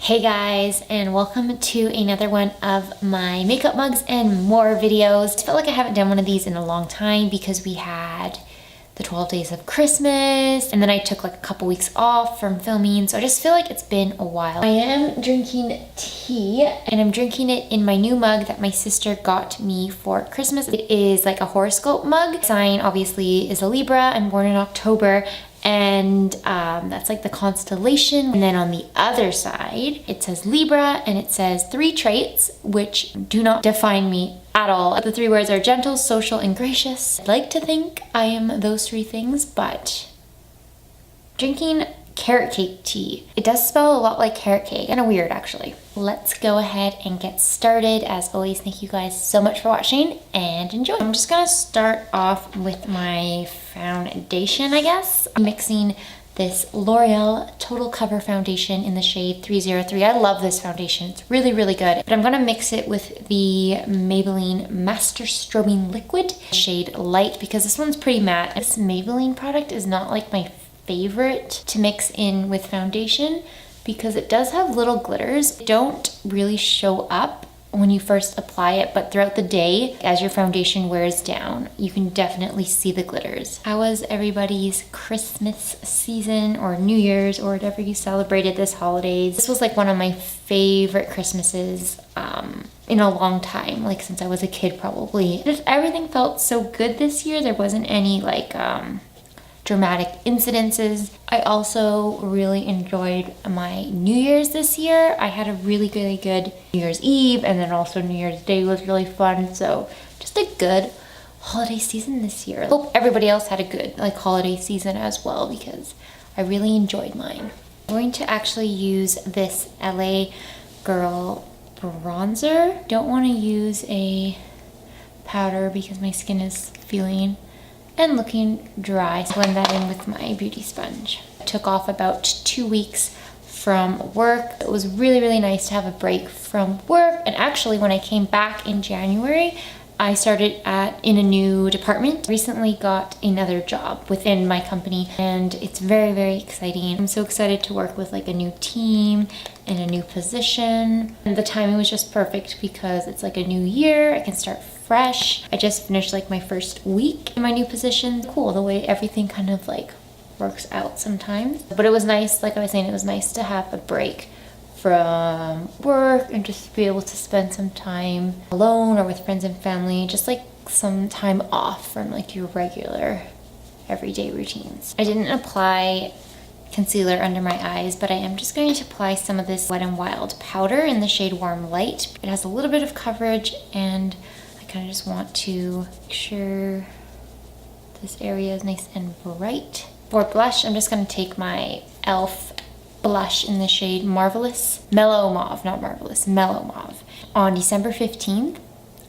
Hey guys, and welcome to another one of my makeup mugs and more videos. I felt like I haven't done one of these in a long time because we had the 12 days of Christmas and then I took like a couple weeks off from filming, so I just feel like it's been a while. I am drinking tea and I'm drinking it in my new mug that my sister got me for Christmas. It is like a horoscope mug. Sign obviously is a Libra. I'm born in October. And that's like the constellation. And then on the other side, it says Libra and it says 3 traits, which do not define me at all. The 3 words are gentle, social, and gracious. I'd like to think I am those 3 things, but drinking carrot cake tea. It does smell a lot like carrot cake, kind of weird actually. Let's go ahead and get started. As always, thank you guys so much for watching and enjoy. I'm just gonna start off with my foundation, I guess. I'm mixing this L'Oreal Total Cover Foundation in the shade 303. I love this foundation. It's really, really good. But I'm gonna mix it with the Maybelline Master Strobing Liquid shade Light because this one's pretty matte. This Maybelline product is not like my favorite to mix in with foundation because it does have little glitters. They don't really show up when you first apply it, but throughout the day, as your foundation wears down, you can definitely see the glitters. How was everybody's Christmas season or New Year's or whatever you celebrated this holidays? This was like one of my favorite Christmases in a long time, like since I was a kid probably. Just everything felt so good this year. There wasn't any like dramatic incidences. I also really enjoyed my New Year's this year. I had a really good New Year's Eve, and then also New Year's Day was really fun. So just a good holiday season this year. I hope everybody else had a good like holiday season as well because I really enjoyed mine. I'm going to actually use this LA Girl bronzer. Don't want to use a powder because my skin is feeling and looking dry. Blend that in with my beauty sponge. I took off about 2 weeks from work. It was really nice to have a break from work. And actually when I came back in January, I started in a new department. Recently got another job within my company and it's very exciting. I'm so excited to work with like a new team and a new position. And the timing was just perfect because it's like a new year. I can start fresh. I just finished like my first week in my new position. Cool, the way everything kind of like works out sometimes. But it was nice, like I was saying, it was nice to have a break from work and just be able to spend some time alone or with friends and family, just like some time off from like your regular everyday routines. I didn't apply concealer under my eyes, but I am just going to apply some of this Wet n Wild powder in the shade Warm Light. It has a little bit of coverage and I kind of just want to make sure this area is nice and bright. For blush, I'm just going to take my e.l.f. blush in the shade Marvelous. Mellow Mauve, not Marvelous, Mellow Mauve. On December 15th,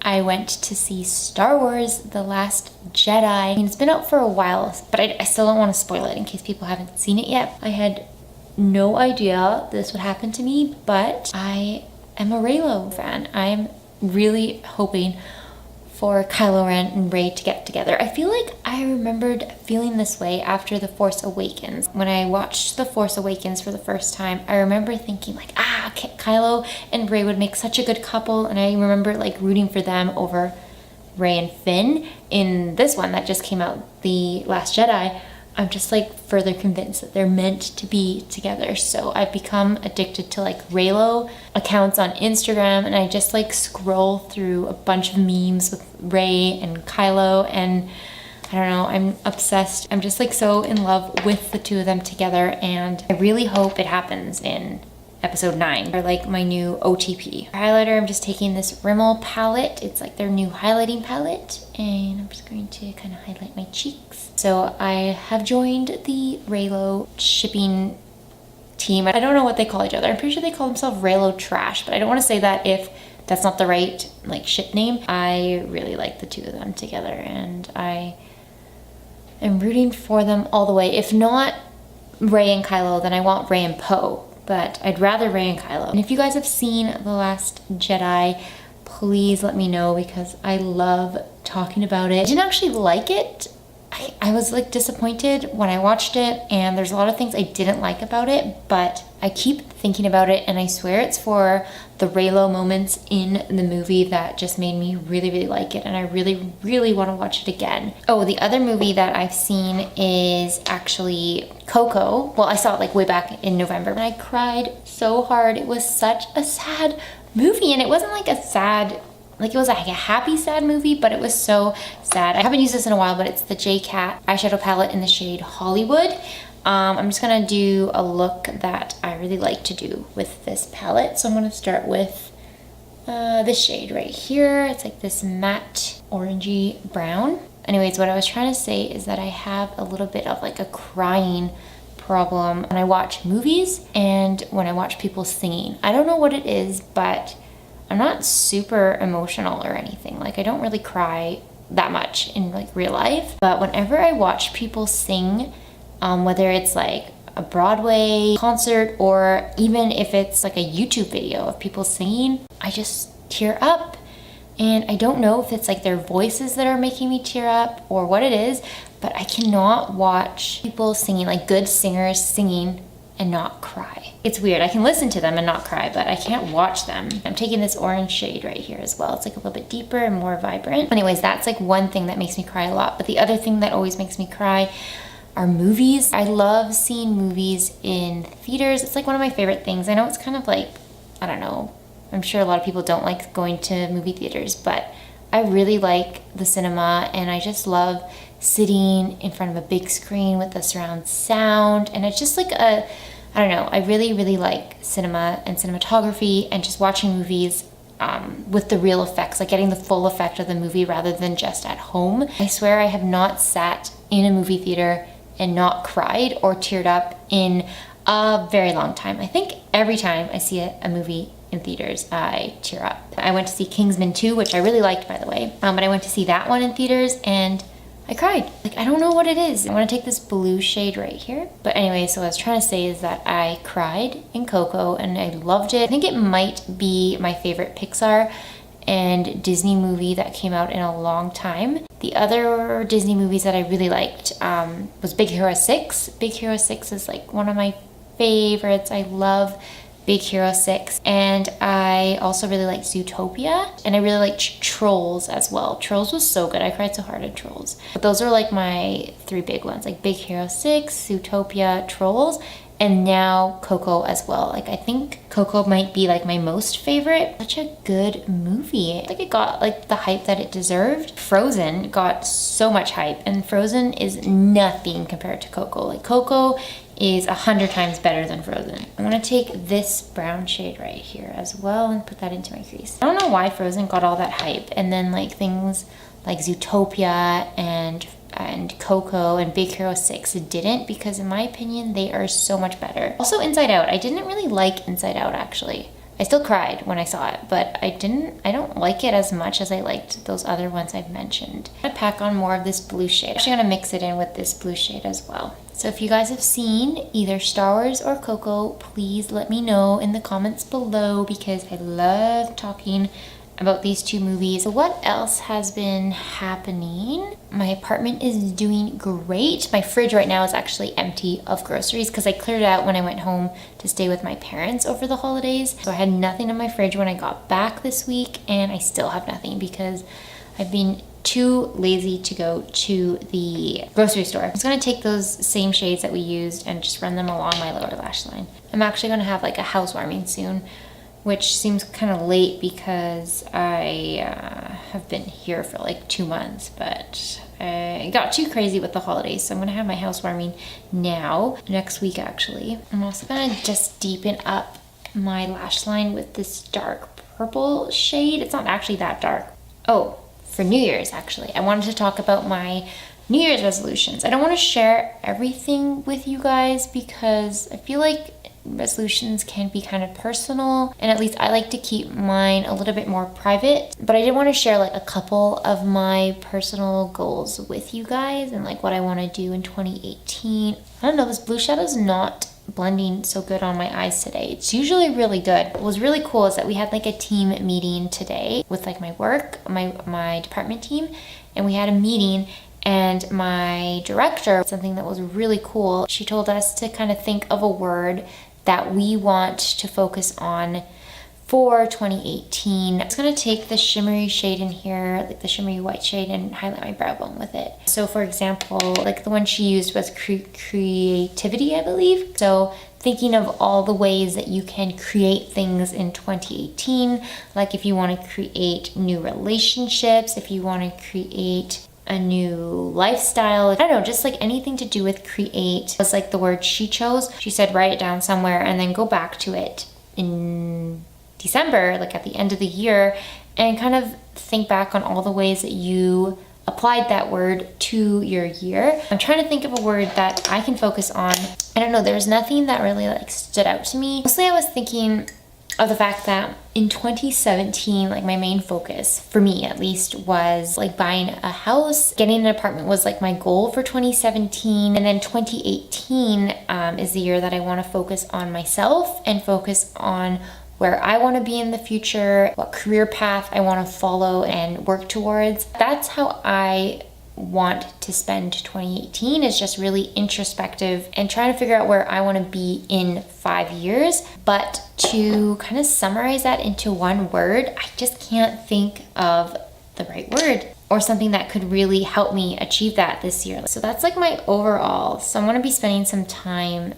I went to see Star Wars The Last Jedi. I mean, it's been out for a while, but I still don't want to spoil it in case people haven't seen it yet. I had no idea this would happen to me, but I am a Reylo fan. I'm really hoping for Kylo Ren and Rey to get together. I feel like I remembered feeling this way after The Force Awakens. When I watched The Force Awakens for the first time, I remember thinking like, Kylo and Rey would make such a good couple, and I remember like rooting for them over Rey and Finn. In this one that just came out, The Last Jedi, I'm just like further convinced that they're meant to be together. So I've become addicted to like Reylo accounts on Instagram and I just like scroll through a bunch of memes with Rey and Kylo and I don't know, I'm obsessed. I'm just like so in love with the two of them together and I really hope it happens in episode 9, or like my new OTP. Highlighter, I'm just taking this Rimmel palette. It's like their new highlighting palette and I'm just going to kind of highlight my cheeks. So I have joined the Reylo shipping team. I don't know what they call each other. I'm pretty sure they call themselves Reylo Trash, but I don't want to say that if that's not the right like ship name. I really like the two of them together and I am rooting for them all the way. If not Rey and Kylo, then I want Rey and Poe. But I'd rather Rey and Kylo. And if you guys have seen The Last Jedi, please let me know because I love talking about it. I didn't actually like it. I I was like disappointed when I watched it, and there's a lot of things I didn't like about it, but I keep thinking about it, and I swear it's for the Raylo moments in the movie that just made me really, really like it, and I really, really want to watch it again. Oh, the other movie that I've seen is actually Coco. Well, I saw it like way back in November, and I cried so hard. It was such a sad movie, and it wasn't like a sad, like it was like a happy sad movie, but it was so sad. I haven't used this in a while, but it's the J-Cat eyeshadow palette in the shade Hollywood. I'm just gonna do a look that I really like to do with this palette. So I'm gonna start with this shade right here. It's like this matte orangey brown. Anyways, what I was trying to say is that I have a little bit of like a crying problem when I watch movies and when I watch people singing. I don't know what it is, but I'm not super emotional or anything. Like I don't really cry that much in like real life, but whenever I watch people sing, whether it's like a Broadway concert or even if it's like a YouTube video of people singing, I just tear up. And I don't know if it's like their voices that are making me tear up or what it is, but I cannot watch people singing, like good singers singing, and not cry. It's weird. I can listen to them and not cry, but I can't watch them. I'm taking this orange shade right here as well. It's like a little bit deeper and more vibrant. Anyways, that's like one thing that makes me cry a lot. But the other thing that always makes me cry are movies. I love seeing movies in theaters. It's like one of my favorite things. I know it's kind of like, I don't know, I'm sure a lot of people don't like going to movie theaters, but I really like the cinema, and I just love sitting in front of a big screen with the surround sound. And it's just like I don't know, I really, really like cinema and cinematography and just watching movies with the real effects, like getting the full effect of the movie rather than just at home. I swear I have not sat in a movie theater and not cried or teared up in a very long time. I think every time I see a movie in theaters, I tear up. I went to see Kingsman 2, which I really liked, by the way, but I went to see that one in theaters and I cried. Like, I don't know what it is. I'm gonna take this blue shade right here. But anyway, so what I was trying to say is that I cried in Coco and I loved it. I think it might be my favorite Pixar and Disney movie that came out in a long time. The other Disney movies that I really liked was Big Hero 6. Big Hero 6 is like one of my favorites. I love Big Hero 6, and I also really like Zootopia, and I really liked Trolls as well. Trolls was so good. I cried so hard at Trolls. But those are like my three big ones, like Big Hero 6, Zootopia, Trolls, and now Coco as well. Like I think Coco might be like my most favorite. Such a good movie. I think it got like the hype that it deserved. Frozen got so much hype, and Frozen is nothing compared to Coco. Like Coco is 100 times better than Frozen. I'm gonna take this brown shade right here as well and put that into my crease. I don't know why Frozen got all that hype, and then like things like Zootopia and Coco and Big Hero 6 didn't, because in my opinion they are so much better. Also Inside Out. I didn't really like Inside Out actually. I still cried when I saw it, but I don't like it as much as I liked those other ones I've mentioned. I'm gonna pack on more of this blue shade. I'm actually gonna mix it in with this blue shade as well. So if you guys have seen either Star Wars or Coco, please let me know in the comments below, because I love talking about these two movies. So what else has been happening? My apartment is doing great. My fridge right now is actually empty of groceries because I cleared it out when I went home to stay with my parents over the holidays. So I had nothing in my fridge when I got back this week, and I still have nothing because I've been too lazy to go to the grocery store. I'm just gonna take those same shades that we used and just run them along my lower lash line. I'm actually gonna have like a housewarming soon, which seems kind of late because I have been here for like 2 months, but I got too crazy with the holidays, so I'm gonna have my housewarming now, next week actually. I'm also gonna just deepen up my lash line with this dark purple shade. It's not actually that dark. Oh, for New Year's actually, I wanted to talk about my New Year's resolutions. I don't want to share everything with you guys because I feel like resolutions can be kind of personal, and at least I like to keep mine a little bit more private. But I did want to share like a couple of my personal goals with you guys and like what I want to do in 2018. I don't know, this blue shadow's not blending so good on my eyes today. It's usually really good. What was really cool is that we had like a team meeting today with like my work, my department team, and we had a meeting And my director, something that was really cool, she told us to kind of think of a word that we want to focus on for 2018. I'm just gonna take the shimmery shade in here, like the shimmery white shade, and highlight my brow bone with it. So for example, like the one she used was creativity, I believe. So thinking of all the ways that you can create things in 2018, like if you want to create new relationships, if you want to create a new lifestyle, I don't know, just like anything to do with create was like the word she chose. She said write it down somewhere and then go back to it in December, like at the end of the year, and kind of think back on all the ways that you applied that word to your year. I'm trying to think of a word that I can focus on. I don't know, there's nothing that really like stood out to me. Mostly I was thinking of the fact that in 2017, like my main focus, for me at least, was like buying a house. Getting an apartment was like my goal for 2017. And then 2018 is the year that I want to focus on myself and focus on where I want to be in the future, what career path I want to follow and work towards. That's how I want to spend 2018, is just really introspective and trying to figure out where I want to be in 5 years. But to kind of summarize that into one word, I just can't think of the right word or something that could really help me achieve that this year. So that's like my overall. So I'm gonna be spending some time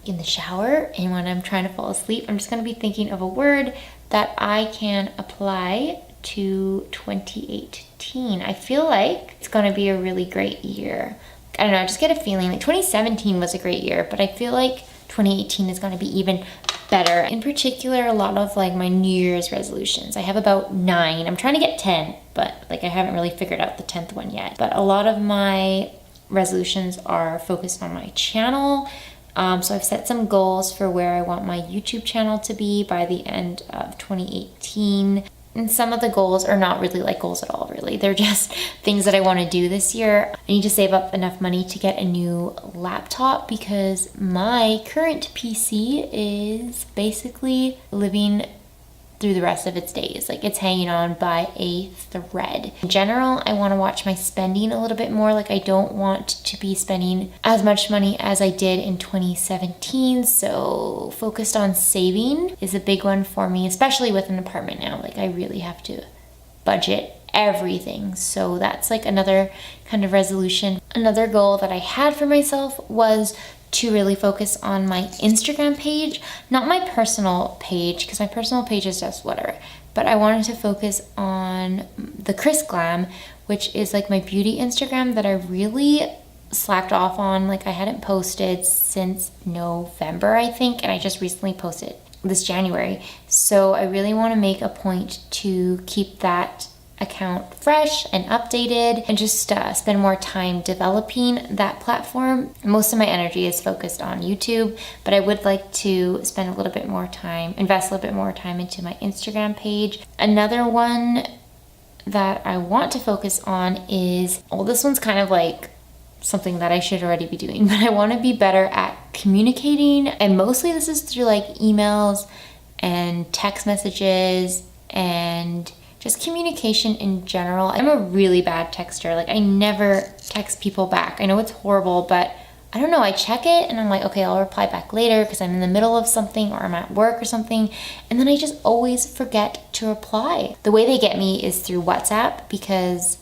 in the shower, and when I'm trying to fall asleep, I'm just gonna be thinking of a word that I can apply to 2018. I feel like it's gonna be a really great year. I don't know, I just get a feeling like 2017 was a great year, but I feel like 2018 is gonna be even better. In particular, a lot of like my New Year's resolutions. I have about 9. I'm trying to get 10, but like I haven't really figured out the 10th one yet. But a lot of my resolutions are focused on my channel. So I've set some goals for where I want my YouTube channel to be by the end of 2018. And some of the goals are not really like goals at all, really. They're just things that I want to do this year. I need to save up enough money to get a new laptop because my current PC is basically living through the rest of its days. Like it's hanging on by a thread. In general, I want to watch my spending a little bit more. Like I don't want to be spending as much money as I did in 2017. So focused on saving is a big one for me, especially with an apartment now. Like I really have to budget everything. So that's like another kind of resolution. Another goal that I had for myself was to really focus on my Instagram page, not my personal page, because my personal page is just whatever, but I wanted to focus on the Chris Glam, which is like my beauty Instagram that I really slacked off on. Like I hadn't posted since November, I think, and I just recently posted this January. So I really want to make a point to keep that account fresh and updated and just spend more time developing that platform. Most of my energy is focused on YouTube, but I would like to spend a little bit more time, invest a little bit more time into my Instagram page. Another one that I want to focus on is, well, this one's kind of like something that I should already be doing, but I want to be better at communicating, and mostly this is through like emails and text messages and just communication in general. I'm a really bad texter. Like I never text people back. I know it's horrible, but I don't know, I check it and I'm like, okay, I'll reply back later because I'm in the middle of something or I'm at work or something. And then I just always forget to reply. The way they get me is through WhatsApp because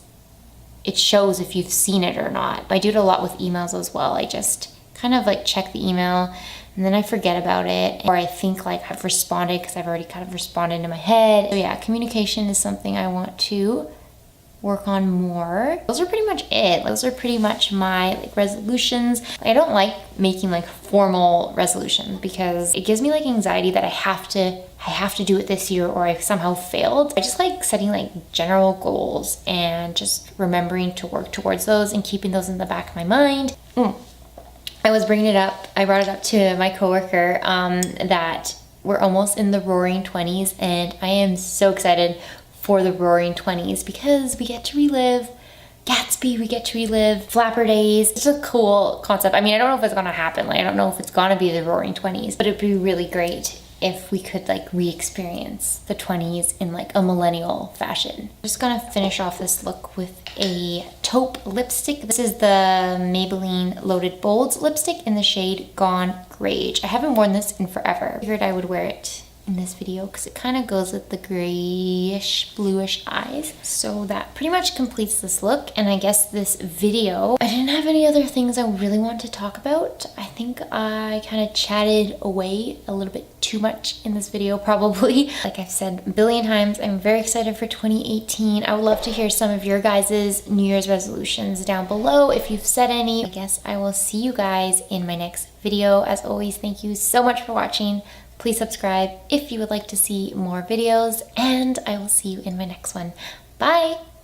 it shows if you've seen it or not. I do it a lot with emails as well. I just kind of like check the email and then I forget about it, or I think like I've responded because I've already kind of responded in my head. So yeah, communication is something I want to work on more. Those are pretty much it. Those are pretty much my like resolutions. I don't like making like formal resolutions because it gives me like anxiety that I have to do it this year or I've somehow failed. I just like setting like general goals and just remembering to work towards those and keeping those in the back of my mind. I brought it up to my coworker that we're almost in the roaring 20s, and I am so excited for the roaring 20s because we get to relive Gatsby, we get to relive Flapper Days. It's a cool concept. I mean, I don't know if it's gonna happen. Like, I don't know if it's gonna be the roaring 20s, but it'd be really great if we could like re-experience the 20s in like a millennial fashion. I'm just gonna finish off this look with a taupe lipstick. This is the Maybelline Loaded Bolds lipstick in the shade Gone Greige. I haven't worn this in forever. I figured I would wear it in this video because it kind of goes with the grayish bluish eyes. So that pretty much completes this look, and I guess this video, I didn't have any other things I really want to talk about. I think I kind of chatted away a little bit too much in this video probably. Like I've said a billion times, I'm very excited for 2018. I would love to hear some of your guys' New Year's resolutions down below if you've set any. I guess I will see you guys in my next video. As always, thank you so much for watching. Please subscribe if you would like to see more videos, and I will see you in my next one. Bye!